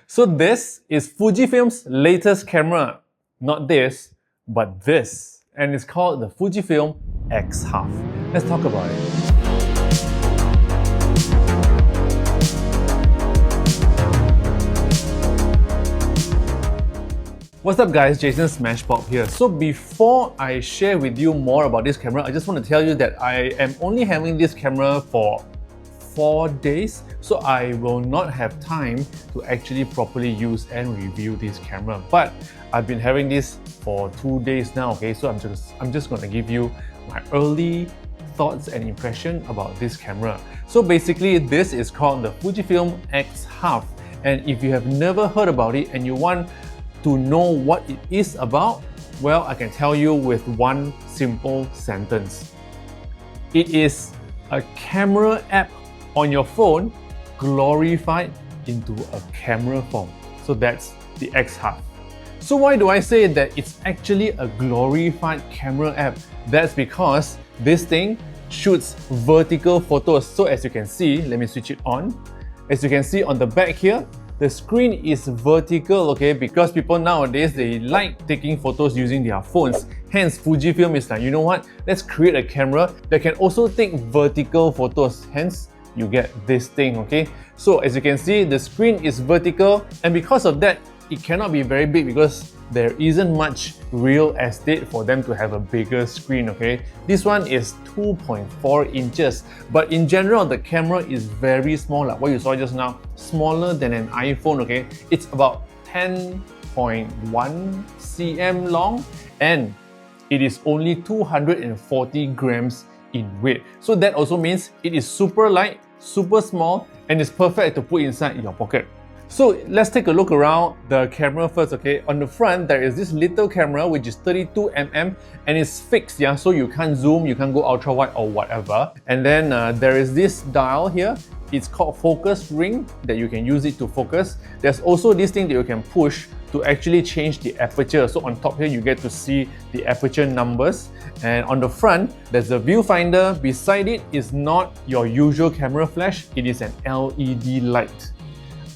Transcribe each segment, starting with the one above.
So this is Fujifilm's latest camera. Not this, but this. And it's called the Fujifilm X Half. Let's talk about it. What's up guys, Jason Smashpop here. So before I share with you more about this camera, I just want to tell you that I am only having this camera for 4 days, so I will not have time to actually properly use and review this camera. But I've been having this for 2 days now, okay? So I'm just gonna give you my early thoughts and impression about this camera. So basically, this is called the Fujifilm X Half, and if you have never heard about it and you want to know what it is about, well, I can tell you with one simple sentence. It is a camera app on your phone glorified into a camera form. So that's the X Half. So why do I say that it's actually a glorified camera app? That's because this thing shoots vertical photos. So as you can see, let me switch it on. As you can see on the back here, the screen is vertical, okay, because people nowadays, they like taking photos using their phones. Hence, Fujifilm is like, you know what, let's create a camera that can also take vertical photos. Hence, you get this thing, okay? So as you can see, the screen is vertical, and because of that, it cannot be very big because there isn't much real estate for them to have a bigger screen, okay? This one is 2.4 inches, but in general, the camera is very small, like what you saw just now, smaller than an iPhone, okay? It's about 10.1 cm long, and it is only 240 grams in weight. So that also means it is super light, super small, and it's perfect to put inside your pocket. So let's take a look around the camera first, okay? On the front, there is this little camera which is 32mm and it's fixed, yeah? So you can't zoom, you can't go ultra wide or whatever. And then there is this dial here. It's called focus ring that you can use it to focus. There's also this thing that you can push to actually change the aperture. So on top here, you get to see the aperture numbers. And on the front, there's a viewfinder. Beside it is not your usual camera flash. It is an LED light.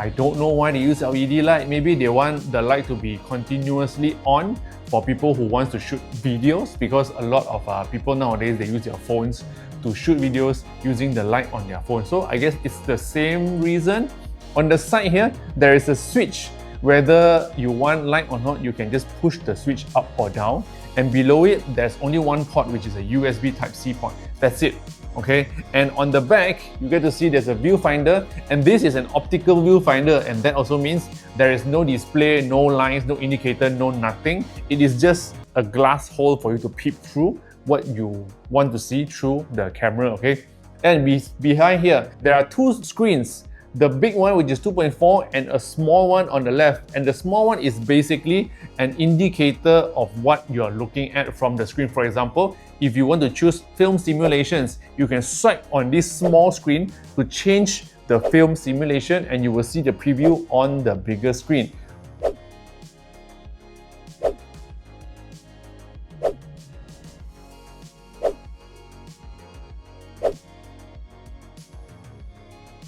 I don't know why they use LED light. Maybe they want the light to be continuously on for people who want to shoot videos, because a lot of people nowadays, they use their phones to shoot videos using the light on their phone. So I guess it's the same reason. On the side here, there is a switch. Whether you want light or not, you can just push the switch up or down. And below it, there's only one port, which is a USB Type-C port. That's it. Okay, and on the back, you get to see there's a viewfinder, and this is an optical viewfinder, and that also means there is no display, no lines, no indicator, no nothing. It is just a glass hole for you to peep through what you want to see through the camera, okay? And behind here, there are two screens. The big one, which is 2.4, and a small one on the left. And the small one is basically an indicator of what you're looking at from the screen. For example, if you want to choose film simulations, you can swipe on this small screen to change the film simulation, and you will see the preview on the bigger screen.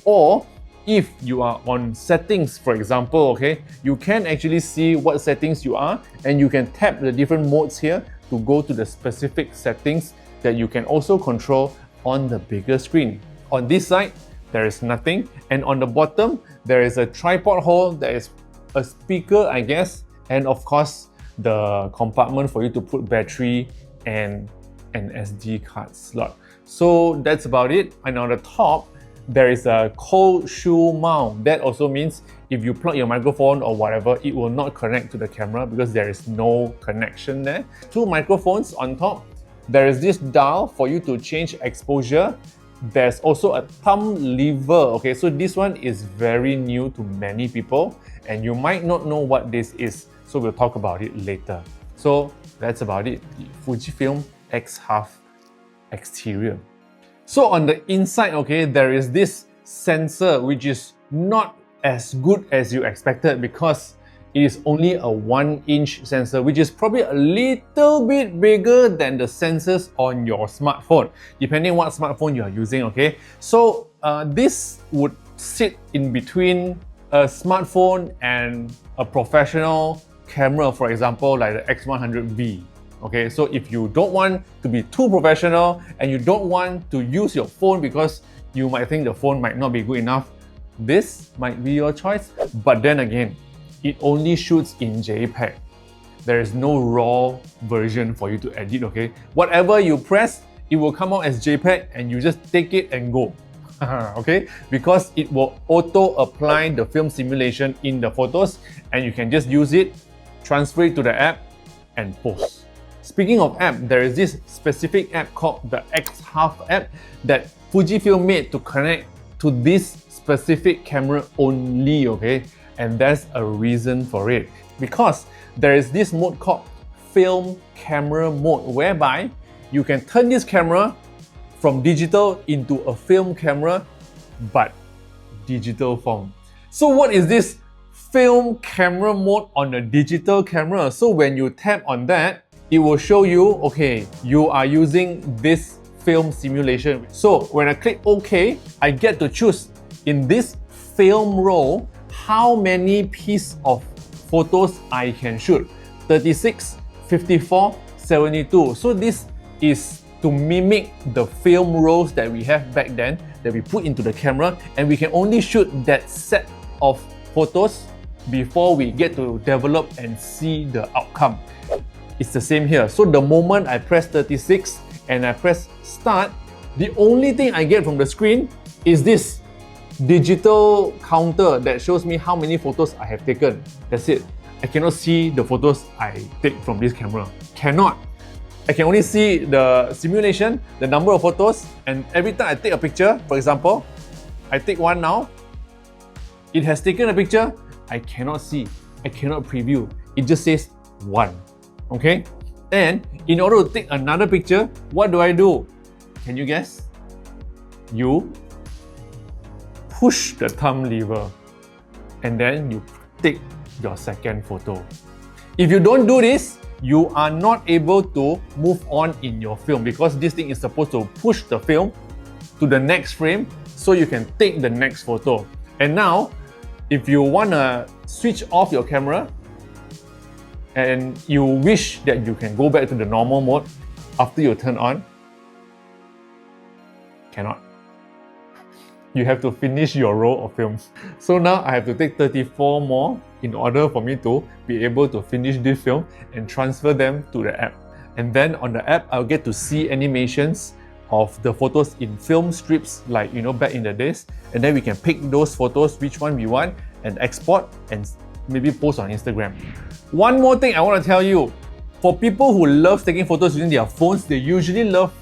Or if you are on settings, for example, okay, you can actually see what settings you are, and you can tap the different modes here to go to the specific settings that you can also control on the bigger screen. On this side, there is nothing, and on the bottom, there is a tripod hole, there is a speaker, I guess, and of course, the compartment for you to put battery and an SD card slot. So that's about it. And on the top, there is a cold shoe mount. That also means if you plug your microphone or whatever, it will not connect to the camera because there is no connection there. Two microphones on top. There is this dial for you to change exposure. There's also a thumb lever, okay? So this one is very new to many people, and you might not know what this is. So we'll talk about it later. So that's about it. The Fujifilm X Half exterior. So on the inside, okay, there is this sensor which is not as good as you expected because it is only a 1-inch sensor, which is probably a little bit bigger than the sensors on your smartphone, depending what smartphone you are using, okay? So this would sit in between a smartphone and a professional camera, for example, like the X100V. Okay, so if you don't want to be too professional and you don't want to use your phone because you might think the phone might not be good enough, this might be your choice. But then again, it only shoots in JPEG. There is no RAW version for you to edit, okay? Whatever you press, it will come out as JPEG and you just take it and go. Okay? Because it will auto-apply the film simulation in the photos and you can just use it, transfer it to the app and post. Speaking of app, there is this specific app called the X-Half app that Fujifilm made to connect to this specific camera only, okay? And there's a reason for it. Because there is this mode called film camera mode, whereby you can turn this camera from digital into a film camera, but digital form. So what is this film camera mode on a digital camera? So when you tap on that, it will show you, okay, you are using this film simulation. So when I click OK, I get to choose in this film roll how many pieces of photos I can shoot. 36, 54, 72. So this is to mimic the film rolls that we have back then that we put into the camera, and we can only shoot that set of photos before we get to develop and see the outcome. It's the same here. So the moment I press 36 and I press start, the only thing I get from the screen is this digital counter that shows me how many photos I have taken. That's it. I cannot see the photos I take from this camera. Cannot. I can only see the simulation, the number of photos, and every time I take a picture, for example, I take one now, it has taken a picture, I cannot see, I cannot preview. It just says 1. Okay? And in order to take another picture, what do? Can you guess? You push the thumb lever and then you take your second photo. If you don't do this, you are not able to move on in your film because this thing is supposed to push the film to the next frame so you can take the next photo. And now, if you want to switch off your camera and you wish that you can go back to the normal mode after you turn on, cannot. You have to finish your roll of films. So now I have to take 34 more in order for me to be able to finish this film and transfer them to the app. And then on the app, I'll get to see animations of the photos in film strips like, back in the days. And then we can pick those photos, which one we want, and export and maybe post on Instagram. One more thing I want to tell you. For people who love taking photos using their phones, they usually love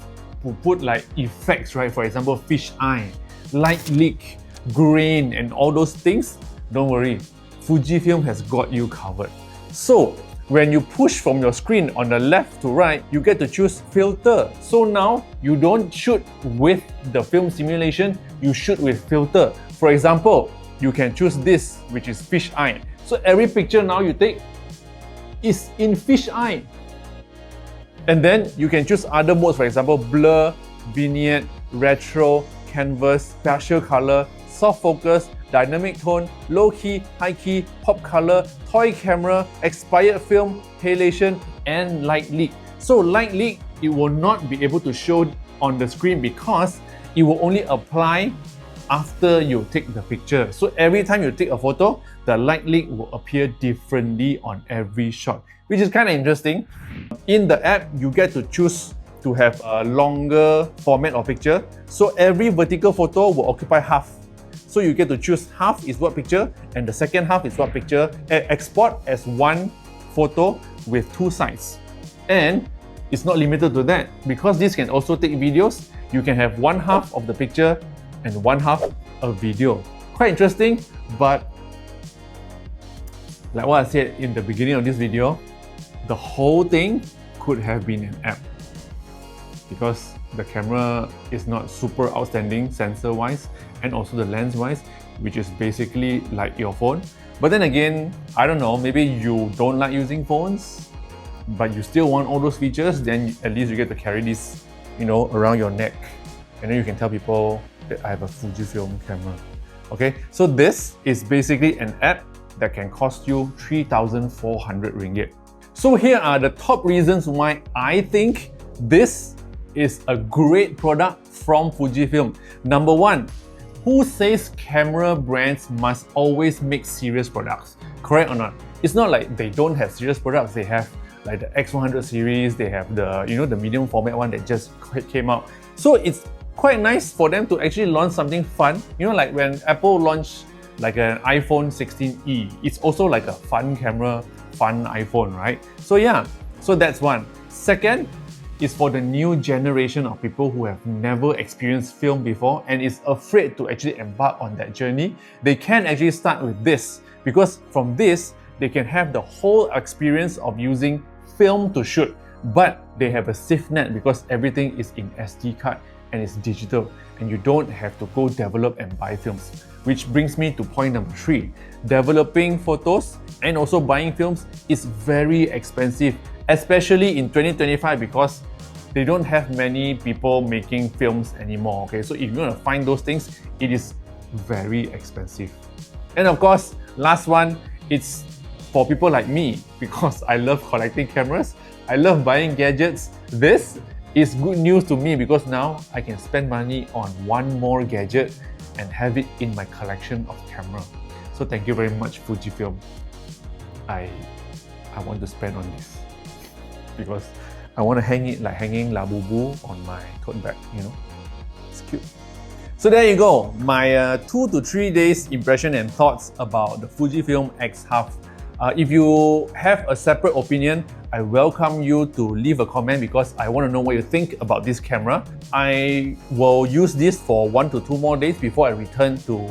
to put like effects, right? For example, fish eye, light leak, grain, and all those things. Don't worry, Fujifilm has got you covered. So when you push from your screen on the left to right, you get to choose filter. So now you don't shoot with the film simulation, you shoot with filter. For example, you can choose this, which is fish eye. So every picture now you take is in fish eye. And then you can choose other modes, for example, blur, vignette, retro, canvas, partial color, soft focus, dynamic tone, low key, high key, pop color, toy camera, expired film, halation, and light leak. So light leak, it will not be able to show on the screen because it will only apply after you take the picture. So every time you take a photo, the light leak will appear differently on every shot, which is kind of interesting. In the app, you get to choose to have a longer format of picture. So every vertical photo will occupy half. So you get to choose half is what picture and the second half is what picture. Export as one photo with two sides. And it's not limited to that. Because this can also take videos, you can have one half of the picture and one half a video. Quite interesting, but like what I said in the beginning of this video, the whole thing could have been an app. Because the camera is not super outstanding sensor-wise and also the lens-wise, which is basically like your phone. But then again, I don't know, maybe you don't like using phones, but you still want all those features, then at least you get to carry this, around your neck. And then you can tell people that I have a Fujifilm camera. Okay, so this is basically an app that can cost you 3,400 ringgit. So here are the top reasons why I think this is a great product from Fujifilm. Number one, who says camera brands must always make serious products? Correct or not? It's not like they don't have serious products. They have like the X100 series, they have the the medium format one that just came out. So it's quite nice for them to actually launch something fun. Like when Apple launched like an iPhone 16e, it's also like a fun camera, fun iPhone, right? So yeah, so that's one. Second is for the new generation of people who have never experienced film before and is afraid to actually embark on that journey. They can actually start with this, because from this, they can have the whole experience of using film to shoot, but they have a safe net because everything is in SD card and it's digital, and you don't have to go develop and buy films. Which brings me to point number 3. Developing photos and also buying films is very expensive, especially in 2025, because they don't have many people making films anymore. Okay, so if you want to find those things, it is very expensive. And of course, last one, it's for people like me, because I love collecting cameras, I love buying gadgets. This is good news to me because now I can spend money on one more gadget and have it in my collection of camera. So thank you very much, Fujifilm. I want to spend on this because I want to hang it like hanging Labubu on my tote bag, It's cute. So there you go, my 2 to 3 days impression and thoughts about the Fujifilm X half. If you have a separate opinion, I welcome you to leave a comment because I want to know what you think about this camera. I will use this for 1 to 2 more days before I return to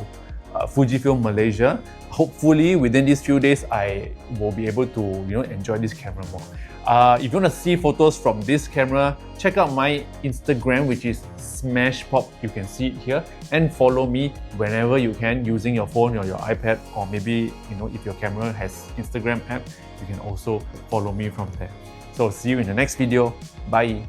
Fujifilm Malaysia. Hopefully within these few days, I will be able to enjoy this camera more. If you want to see photos from this camera, check out my Instagram, which is smashpop. You can see it here, and follow me whenever you can using your phone or your iPad, or maybe if your camera has Instagram app, you can also follow me from there. So see you in the next video. Bye.